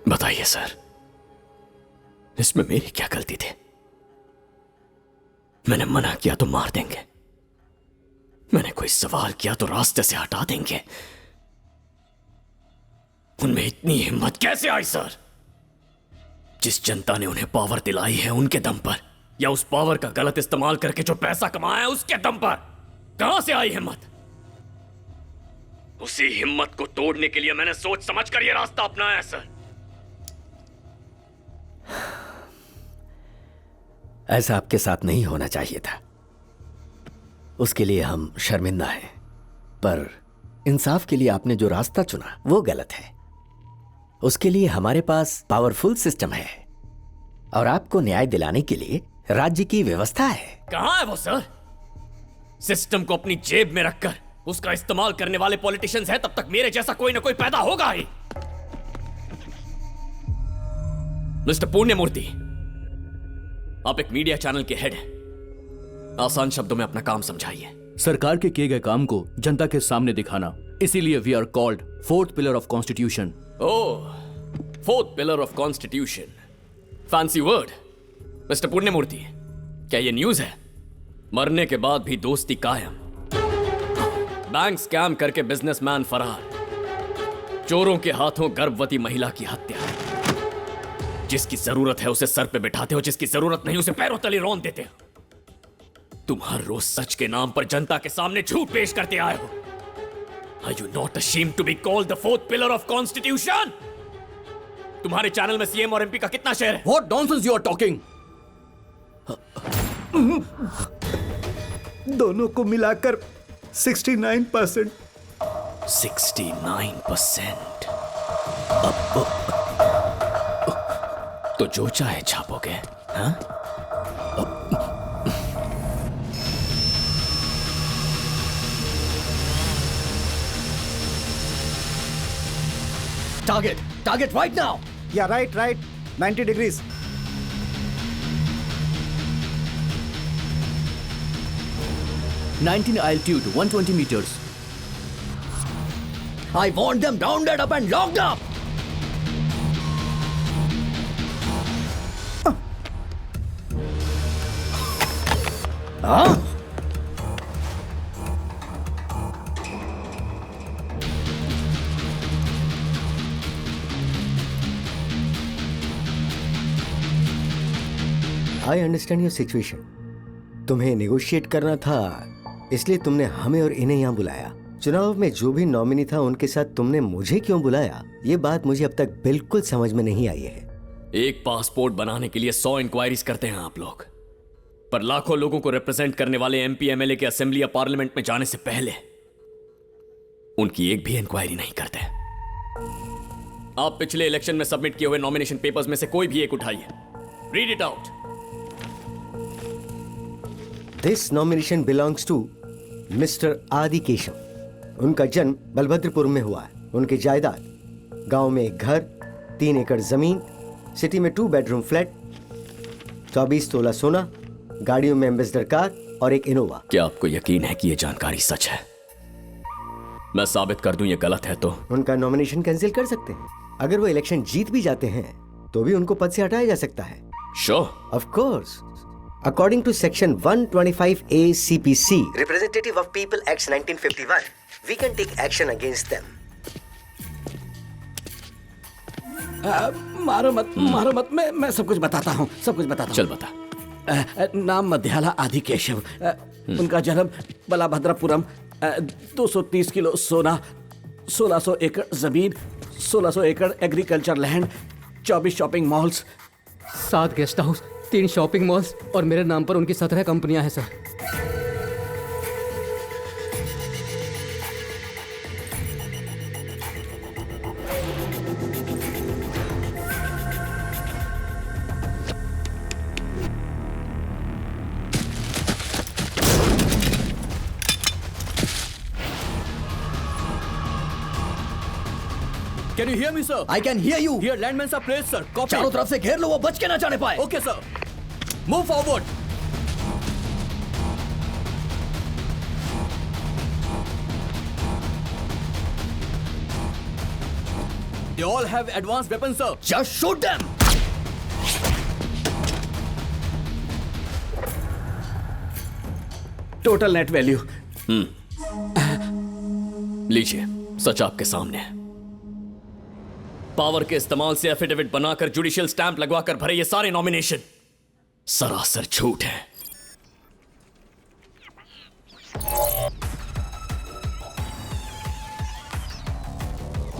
बताइए सर, इसमें मेरी क्या गलती थी? मैंने मना किया तो मार देंगे, मैंने कोई सवाल किया तो रास्ते से हटा देंगे। उनमें इतनी हिम्मत कैसे आई सर? जिस जनता ने उन्हें पावर दिलाई है उनके दम पर, या उस पावर का गलत इस्तेमाल करके जो पैसा कमाया है उसके दम पर, कहां से आई हिम्मत? उसी हिम्मत को तोड़ने के लिए मैंने सोच समझकर यह रास्ता अपनाया है सर। ऐसा आपके साथ नहीं होना चाहिए था, उसके लिए हम शर्मिंदा हैं। पर इंसाफ के लिए आपने जो रास्ता चुना वो गलत है। उसके लिए हमारे पास पावरफुल सिस्टम है और आपको न्याय दिलाने के लिए राज्य की व्यवस्था है। कहां है वो सर? सिस्टम को अपनी जेब में रखकर उसका इस्तेमाल करने वाले पॉलिटिशियंस हैं, तब तक मेरे जैसा कोई ना कोई पैदा होगा ही। मिस्टर पुण्यमूर्ति, आप एक मीडिया चैनल के हेड हैं, आसान शब्दों में अपना काम समझाइए। सरकार के किए गए काम को जनता के सामने दिखाना, इसीलिए we are called fourth pillar of constitution. Oh, fourth pillar of constitution, fancy word. Mister Punyamurthy, क्या यह न्यूज है? मरने के बाद भी दोस्ती कायम, बैंक स्कैम करके बिजनेसमैन फरार, चोरों के हाथों गर्भवती महिला की हत्या। जिसकी जरूरत है उसे सर पे बिठाते हो, जिसकी जरूरत नहीं उसे पैरों तले रौंद देते हो। तुम हर रोज सच के नाम पर जनता के सामने झूठ पेश करते आए हो। Are you not ashamed to be called the fourth pillar of constitution? तुम्हारे चैनल में सीएम और एमपी का कितना शेयर है? What nonsense you are talking? दोनों को मिलाकर 69%। 69%? तो जो चाहे छापोगे, हाँ? Target right now. Yeah, right. 90 degrees. altitude 120 meters. I want them rounded up and locked up. Huh? I understand your situation. तुम्हें नेगोशिएट करना था, इसलिए तुमने हमें और इन्हें यहाँ बुलाया। चुनाव में जो भी नॉमिनी था उनके साथ तुमने मुझे क्यों बुलाया, ये बात मुझे अब तक बिल्कुल समझ में नहीं आई है। एक पासपोर्ट बनाने के लिए 100 इंक्वायरीज करते हैं आप लोग, पर लाखों लोगों को रिप्रेजेंट करने वाले एमपी एमएलए के असेंबली या पार्लियामेंट में जाने से पहले उनकी एक भी इंक्वायरी नहीं करते। आप पिछले इलेक्शन में सबमिट किए हुए नॉमिनेशन पेपर्स में से कोई भी एक उठाइए। Read it out. This nomination belongs to mister Aadi Keshav. उनका जन्म बलभद्रपुर में हुआ है। उनकी जायदाद, गांव में एक घर, 3 एकड़ जमीन, सिटी में 2 बेडरूम फ्लैट, 24 तोला सोना, गाड़ियों में एम्बेसडर कार और एक इनोवा। क्या आपको यकीन है कि यह जानकारी सच है? मैं साबित कर दूं ये गलत है तो उनका नॉमिनेशन कैंसिल कर सकते हैं। अगर वो इलेक्शन जीत भी जाते हैं तो भी उनको पद से हटाया जा सकता है। Sure? Of course. According to section 125A CPC, representative of people act 1951, we can take action against them. मारो मत, मैं सब कुछ बताता हूँ, चल बता। नाम मध्याला आदि केशव। उनका जन्म बलाभद्रपुरम, 230 किलो सोना, 1600 एकड़ जमीन, 1600 एकड़ agriculture land, 24 shopping malls, 7 guest house, 3 shopping malls और मेरे नाम पर उनकी 17 कंपनियां हैं sir. Can you hear me, sir? I can hear you. Here, landmines are placed, sir. Copy. चारों तरफ से घेर लो, वो बच के ना जाने पाए। Okay, sir. Move forward. They all have advanced weapons, sir. Just shoot them. Total net value लीजिए, सच आपके सामने है। पावर के इस्तेमाल से एफिडेविट बनाकर जुडिशियल स्टैंप लगवाकर भरे ये सारे नॉमिनेशन सरासर झूठ है।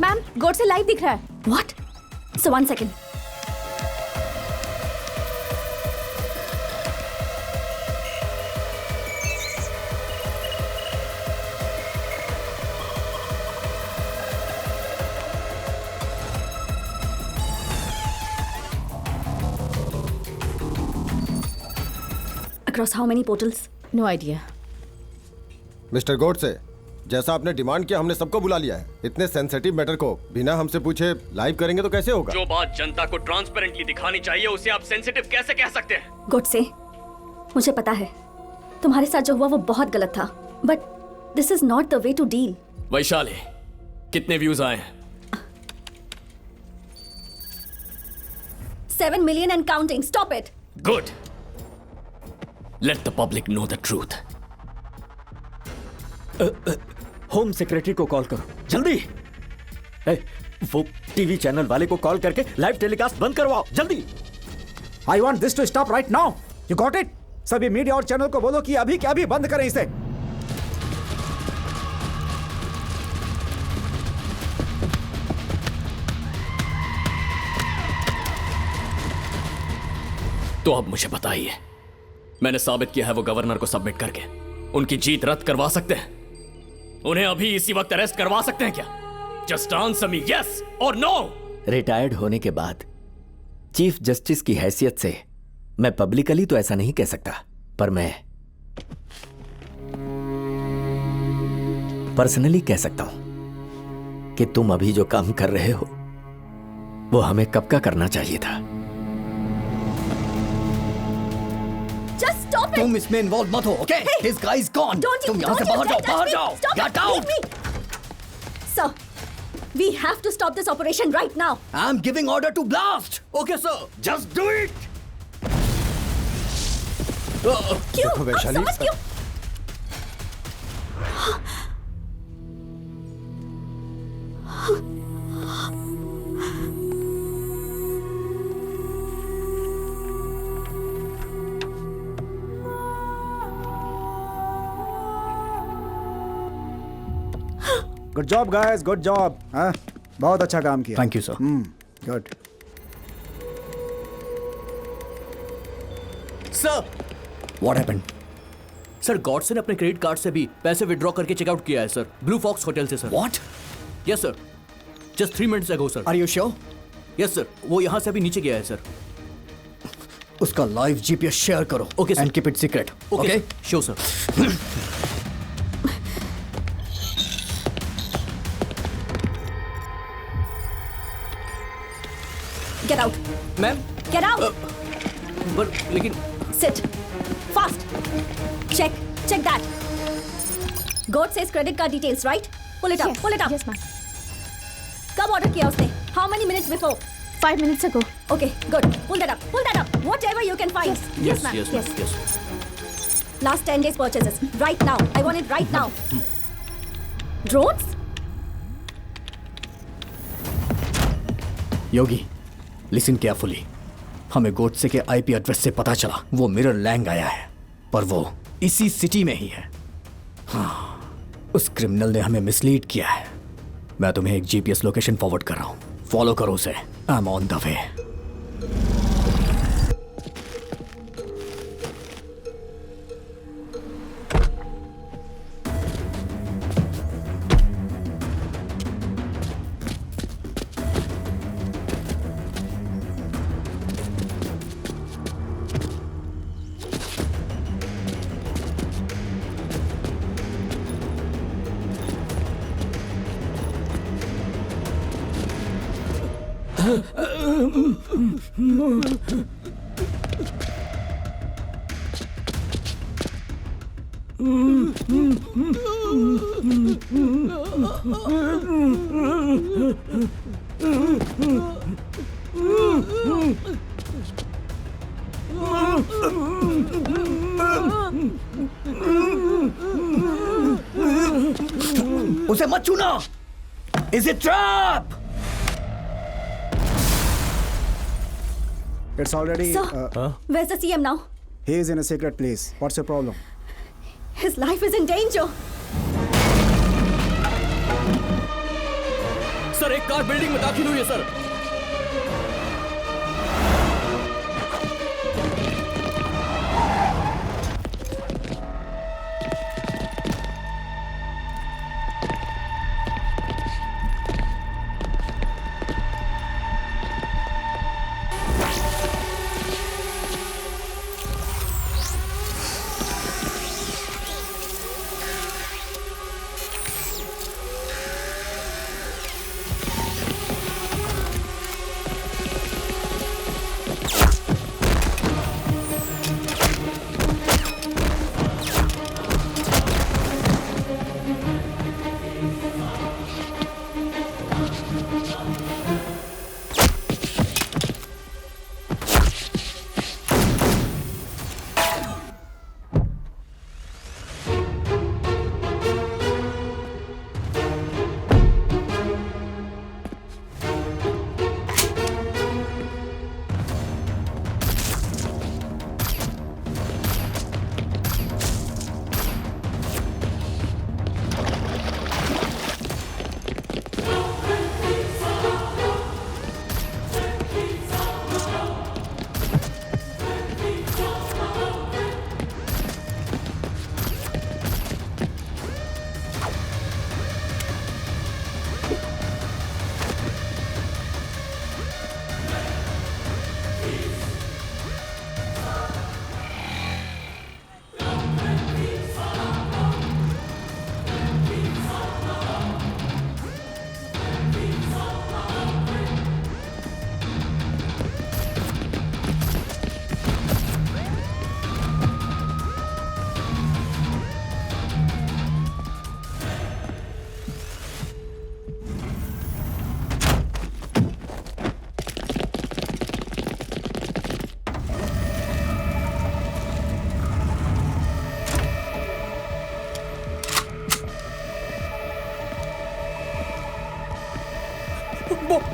मैम, गोड से लाइव दिख रहा है। What? So 1 second. Across how many portals? No idea. Mister Godse, जैसा आपने डिमांड किया हमने सबको बुला लिया है। इतने सेंसिटिव मैटर को बिना हमसे पूछे लाइव करेंगे तो कैसे होगा? जो बात जनता को ट्रांसपेरेंटली दिखानी चाहिए उसे आप सेंसिटिव कैसे कह सकते हैं? गोड से मुझे पता है तुम्हारे साथ जो हुआ वो बहुत गलत था, but this is not the way to deal. Vaishali, कितने व्यूज आए हैं? 7 million and counting. Stop it. Good. Let the public know the truth. Home secretary को कॉल करो जल्दी। वो टीवी चैनल वाले को कॉल करके लाइव टेलीकास्ट बंद करवाओ जल्दी। I want this to stop right now. You got it? सभी मीडिया और चैनल को बोलो कि अभी के अभी बंद करें इसे। तो अब मुझे बताइए, मैंने साबित किया है वो गवर्नर को सबमिट करके उनकी जीत रद्द करवा सकते हैं? उन्हें अभी इसी वक्त अरेस्ट करवा सकते हैं क्या? जस्ट आंसर मी, यस और नो। रिटायर्ड होने के बाद चीफ जस्टिस की हैसियत से मैं पब्लिकली तो ऐसा नहीं कह सकता, पर मैं पर्सनली कह सकता हूं कि तुम अभी जो काम कर रहे हो वो हमें कब का करना चाहिए था। Just stop it. तुम इसमें इन्वॉल्व मत हो, okay? This guy is gone. तुम यहाँ से बाहर जाओ, बाहर जाओ। Get out. Sir, we have to stop this operation right now. I'm giving order to blast. Okay, sir. Just do it. क्यों? देखो वैशाली, आप समझ क्यों? Good job guys, good job. हाँ, बहुत अच्छा काम किया। Thank you, sir. Good. Sir, what happened? Sir, Godse ने अपने क्रेडिट कार्ड से भी पैसे विड्रॉ करके चेकआउट किया है सर, ब्लू फॉक्स होटल से sir. What? Yes sir, just 3 minutes ago sir. Are you sure? Yes sir, वो यहाँ से अभी नीचे गया है सर। उसका लाइव जीपीएस शेयर करो। Okay, sir. And keep it secret. Okay sure sir. Get out. Ma'am, Get out. पर लेकिन Sit. Fast. Check. Check that. God says credit card details, right? Pull it up. Pull it up. Yes, ma'am. कब order किया उसने? How many minutes before? 5 minutes ago. Okay, good. Pull that up. Pull that up. Whatever you can find. Yes, ma'am. yes, Yes. yes. Last 10 days purchases. Right now. I want it right now. Drones? Yogi, listen carefully. हमें गोडसे के IP address से पता चला वो mirror Lang आया है, पर वो इसी सिटी में ही है। हाँ, उस क्रिमिनल ने हमें मिसलीड किया है। मैं तुम्हें एक जीपीएस लोकेशन फॉरवर्ड कर रहा हूँ, फॉलो करो उसे। I am on the way. उसे मत छूना। Is it trap? It's already. Sir, where's the CM now? He is in a secret place. What's your problem? His life is in danger. Sir एक car building में दाखिल हुई है sir.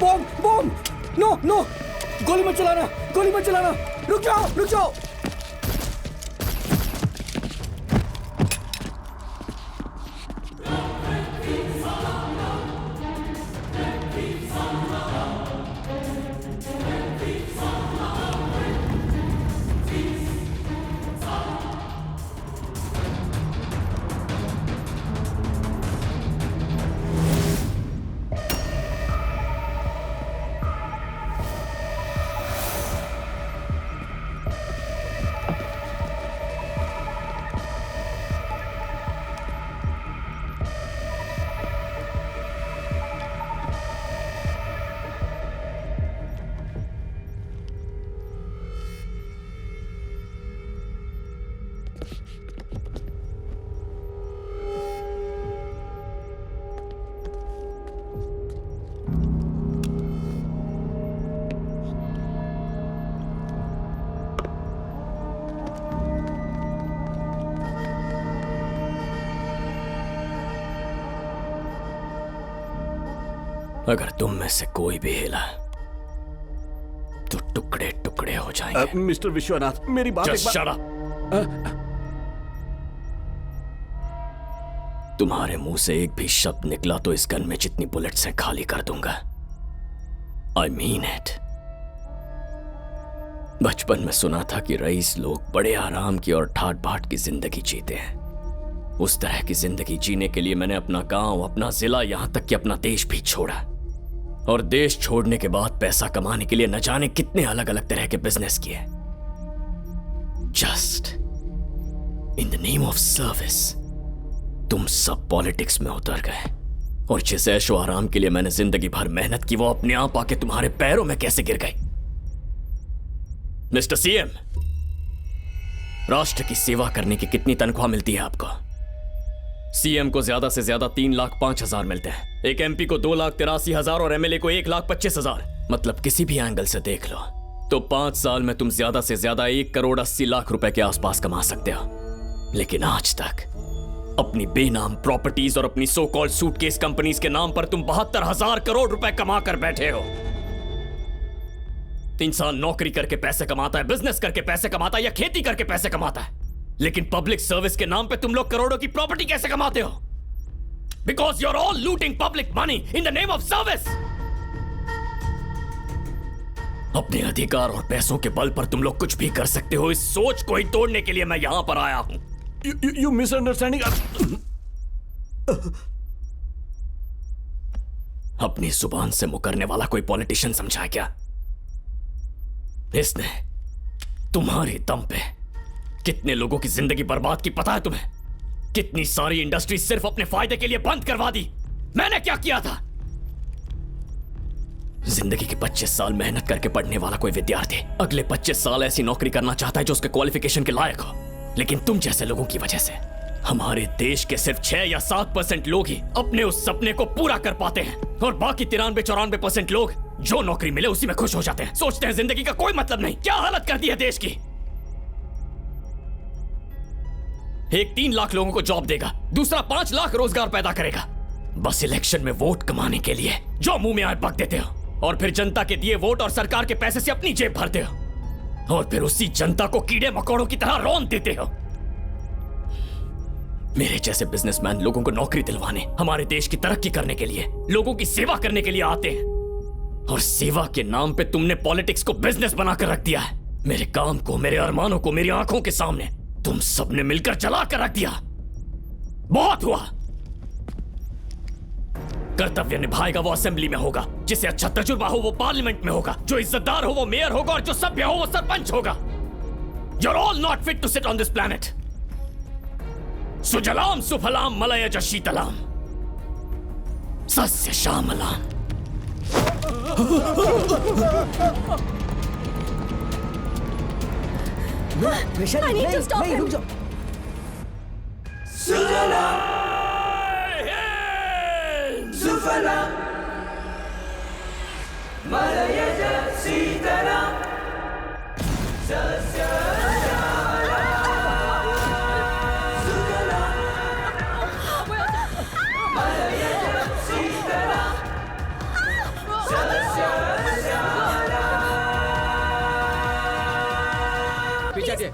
Bomb bomb! No no! गोली मत चलाना! गोली मत चलाना! रुक जाओ! रुक जाओ! अगर तुम में से कोई भी हिला तो टुकड़े टुकड़े हो जाएंगे। मिस्टर विश्वनाथ, मेरी बात Just shut up. तुम्हारे मुंह से एक भी शब्द निकला तो इस गन में जितनी बुलेट्स हैं खाली कर दूंगा। I mean it. बचपन में सुना था कि रईस लोग बड़े आराम की और ठाट बाट की जिंदगी जीते हैं। उस तरह की जिंदगी जीने के लिए मैंने अपना गांव, अपना जिला, यहां तक कि अपना देश भी छोड़ा। और देश छोड़ने के बाद पैसा कमाने के लिए न जाने कितने अलग अलग तरह के बिजनेस किए। Just in the name of service तुम सब पॉलिटिक्स में उतर गए। और जिस ऐशो आराम के लिए मैंने जिंदगी भर मेहनत की, वो अपने आप आके तुम्हारे पैरों में कैसे गिर गई। मिस्टर सीएम, राष्ट्र की सेवा करने की कितनी तनख्वाह मिलती है आपको? सीएम को ज्यादा से ज्यादा 3,05,000 मिलते हैं, एक एमपी को 2,83,000 और एमएलए को 1,25,000। मतलब किसी भी एंगल से देख लो तो 5 साल में तुम ज्यादा से ज्यादा 1,80,00,000 रुपए के आसपास कमा सकते हो। लेकिन आज तक अपनी बेनाम प्रॉपर्टीज और अपनी सो कॉल्ड सूटकेस कंपनीज के नाम पर तुम 72,000 करोड़ रुपए कमा कर बैठे हो। इंसान नौकरी करके पैसे कमाता है, बिजनेस करके पैसे कमाता है या खेती करके पैसे कमाता है, लेकिन पब्लिक सर्विस के नाम पे तुम लोग करोड़ों की प्रॉपर्टी कैसे कमाते हो? Because you are all looting public money in the name of service. अपने अधिकार और पैसों के बल पर तुम लोग कुछ भी कर सकते हो, इस सोच को ही तोड़ने के लिए मैं यहां पर आया हूं। You misunderstanding. अपनी जुबान से मुकरने वाला कोई पॉलिटिशियन समझा क्या? इसने तुम्हारे दम पे कितने लोगों की जिंदगी बर्बाद की पता है तुम्हें? कितनी सारी इंडस्ट्री सिर्फ अपने फायदे के लिए बंद करवा दी। मैंने क्या किया था? जिंदगी के 25 साल मेहनत करके पढ़ने वाला कोई विद्यार्थी अगले 25 साल ऐसी नौकरी करना चाहता है जो उसके क्वालिफिकेशन के लायक हो, लेकिन तुम जैसे लोगों की वजह से हमारे देश के सिर्फ 6 या 7% लोग ही अपने उस सपने को पूरा कर पाते हैं और बाकी 93-94% लोग जो नौकरी मिले उसी में खुश हो जाते हैं, सोचते हैं जिंदगी का कोई मतलब नहीं। क्या हालत कर दी है देश की? एक 3 लाख लोगों को जॉब देगा, दूसरा 5 लाख रोजगार पैदा करेगा, बस इलेक्शन में वोट कमाने के लिए जो मुंह में आए बक देते हो, और फिर जनता के दिए वोट और सरकार के पैसे से अपनी जेब भरते हो, और फिर उसी जनता को कीड़े मकोड़ों की तरह रौंद देते हो। मेरे जैसे बिजनेसमैन लोगों को नौकरी दिलवाने, हमारे देश की तरक्की करने के लिए, लोगों की सेवा करने के लिए आते हैं, और सेवा के नाम पे तुमने पॉलिटिक्स को बिजनेस बनाकर रख दिया है। मेरे काम को, मेरे अरमानों को मेरी आंखों के सामने तुम सबने मिलकर जला कर रख दिया। बहुत हुआ। कर्तव्य निभाएगा वो असेंबली में होगा, जिसे अच्छा तजुर्बा हो वो पार्लियामेंट में होगा, जो इज्जतदार हो वो मेयर होगा, और जो सभ्य हो वो सरपंच होगा। You're all not fit to sit on this planet. Sujalam सुफलाम मलयज शीतलाम सस्य श्यामलाम। I need to stop him.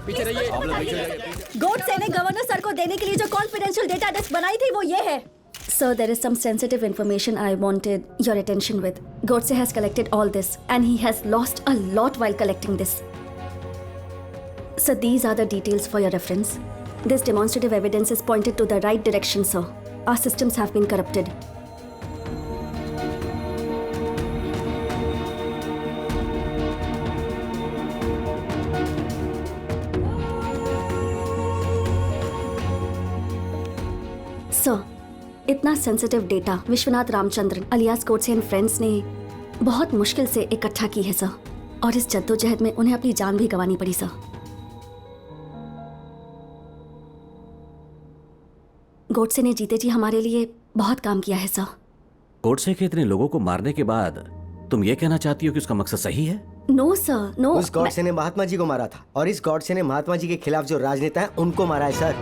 पीछे रहिए। गोडसे ने गवर्नर सर को देने के लिए जो कॉन्फिडेंशियल डेटा डिस्क बनाई थी वो ये है। Sir, there is some sensitive information I wanted your attention with. Godse has collected all this and he has lost a lot while collecting this. So these are the details for your reference. This demonstrative evidence is pointed to the right direction, sir. Our systems have been corrupted. Sir, इतना sensitive data Vishwanath Ramachandran alias Godse and friends ने बहुत मुश्किल से इकट्ठा की है sir, और इस जद्दोजहद में उन्हें अपनी जान भी गंवानी पड़ी सर। गोडसे ने जीते जी हमारे लिए बहुत काम किया है सर। गोडसे के इतने लोगों को मारने के बाद तुम ये कहना चाहती हो कि उसका मकसद सही है? No sir, no. उस गॉडसे ने महात्मा जी को मारा था, और इस गॉडसे ने महात्मा जी के खिलाफ जो राजनेता है उनको मारा है सर।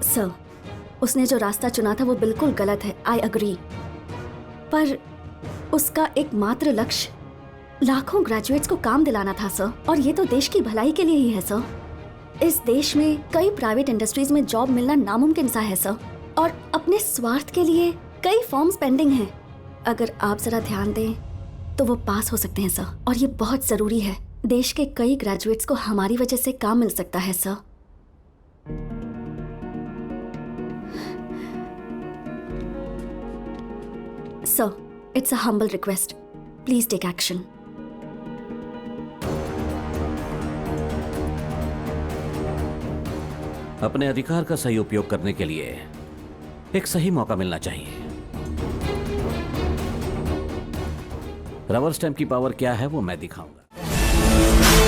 सर, उसने जो रास्ता चुना था वो बिल्कुल गलत है, आई अग्री, पर उसका एकमात्र लक्ष्य लाखों ग्रेजुएट्स को काम दिलाना था सर, और ये तो देश की भलाई के लिए ही है सर। इस देश में कई प्राइवेट इंडस्ट्रीज में जॉब मिलना नामुमकिन सा है सर, और अपने स्वार्थ के लिए कई फॉर्म्स पेंडिंग हैं। अगर आप जरा ध्यान दें तो वो पास हो सकते हैं सर, और ये बहुत जरूरी है। देश के कई ग्रेजुएट्स को हमारी वजह से काम मिल सकता है sir. Sir, it's a humble request. Please take action. अपने अधिकार का सही उपयोग करने के लिए एक सही मौका मिलना चाहिए। रबर स्टैंप की पावर क्या है वो मैं दिखाऊंगा।